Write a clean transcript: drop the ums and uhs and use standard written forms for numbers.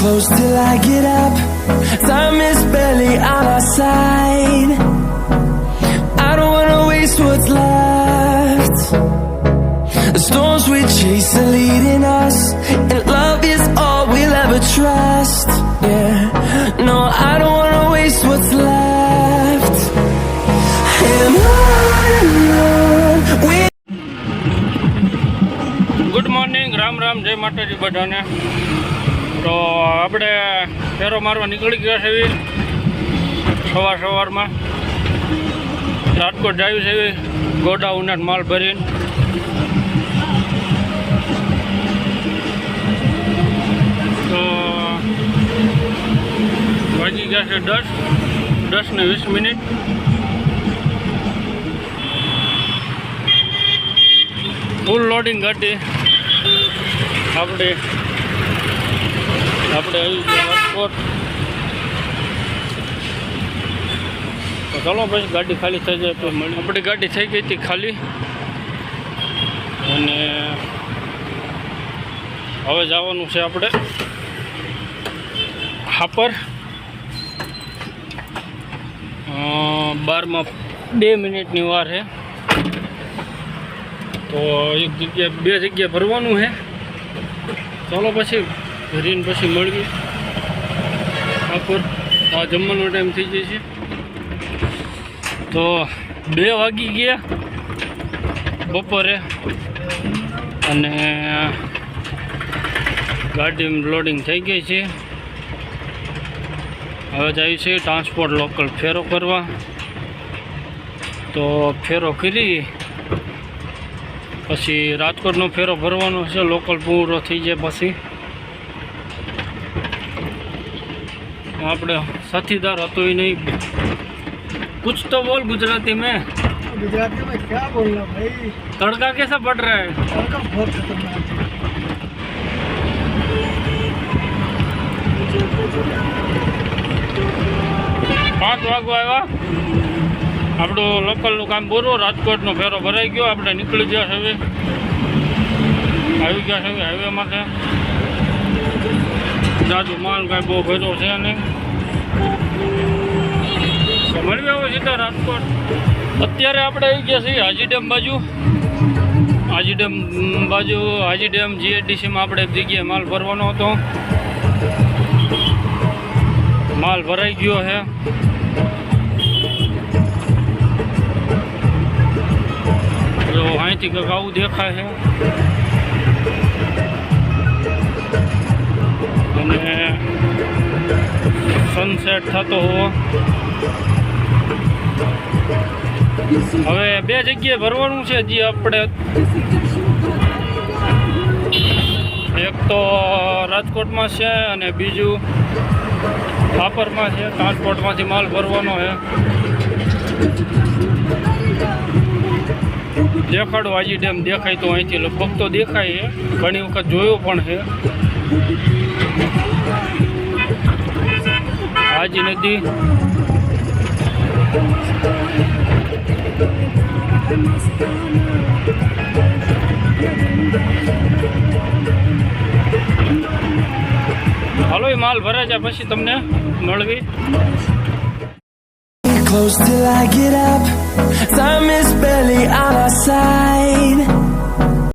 close till I get up. Time is barely on our side. I don't wanna waste what's left. The storms we chase are leading us, and love is all we'll ever trust. Yeah, no, I don't wanna waste what's left. And on we. Good morning, Ram Ram, જય માતાજી બધાને. તો આપણે ફેરો મારવા નીકળી ગયા છે સવારમાં રાજકોટ જાવી છે ગોડાઉન માલ ભરીને. તો વાગી ગયા છે 10 ને 20 મિનિટ. ફૂલ લોડિંગ ગાડી આપણે આવી ગયા રાજકોટ. તો ચાલો પછી ગાડી ખાલી થઈ જાય તો મળી. આપણી ગાડી થઈ ગઈ હતી ખાલી, અને હવે જવાનું છે આપણે હાપર. 12 મિનિટની વાર છે. તો એક જગ્યાએ 2 જગ્યાએ ભરવાનું છે. ચાલો પછી ભરીને પછી મળીએ હાપર. આ જમવાનો ટાઈમ થઈ જાય છે. તો 2 વાગી ગયા બપોરે, અને ગાડી લોડિંગ થઈ ગઈ છે. હવે જાય છે ટ્રાન્સપોર્ટ લોકલ ફેરો કરવા. તો ફેરો કરી પછી રાજકોટનો ફેરો ભરવાનો છે. લોકલ પૂરો થઈ જાય પછી આપણે સાથીદાર હતો ही नहीं. कुछ तो बोल गुजराती में. गुजराती में क्या बोलना भाई. तड़का कैसा पड़ रहा है. तड़का बहुत खतरनाक है. 5 વાગવા આવ્યા. આપણું લોકલનું કામ પૂરું. રાજકોટનો ફેરો ભરાઈ ગયો. આપણે નીકળી ગયા છે. હવે આવી ગયા છે હાઈવેમાંથી. જાજુ માલ કાંઈ બહુ ભર્યો છે નહીં. મળી આવ્યો સીધા રાજકોટ. અત્યારે આપણે આવી ગયા છીએ હાજી ડેમ બાજુ. હાજી ડેમ જીએડીસીમાં આપણે એક જગ્યાએ માલ ભરવાનો હતો. માલ ભરાઈ ગયો છે. જો અહીંથી કંઈક આવું દેખાય છે. અને સનસેટ થતો હોવો. હવે 2 જગ્યાએ ભરવાનું છે. જે આપણે એક તો રાજકોટમાં છે અને બીજું હાપરમાં છે. ટ્રાન્સપોર્ટમાંથી માલ ભરવાનો છે. દેખાડો હાજી ડેમ દેખાય તો અહીંથી લગભગ તો દેખાય છે. ઘણી વખત જોયો પણ છે. હાજી નદી. હાલો એ માલ ભરાય જાય પછી તમને મળવી. Close till I get up. Time is barely on our side.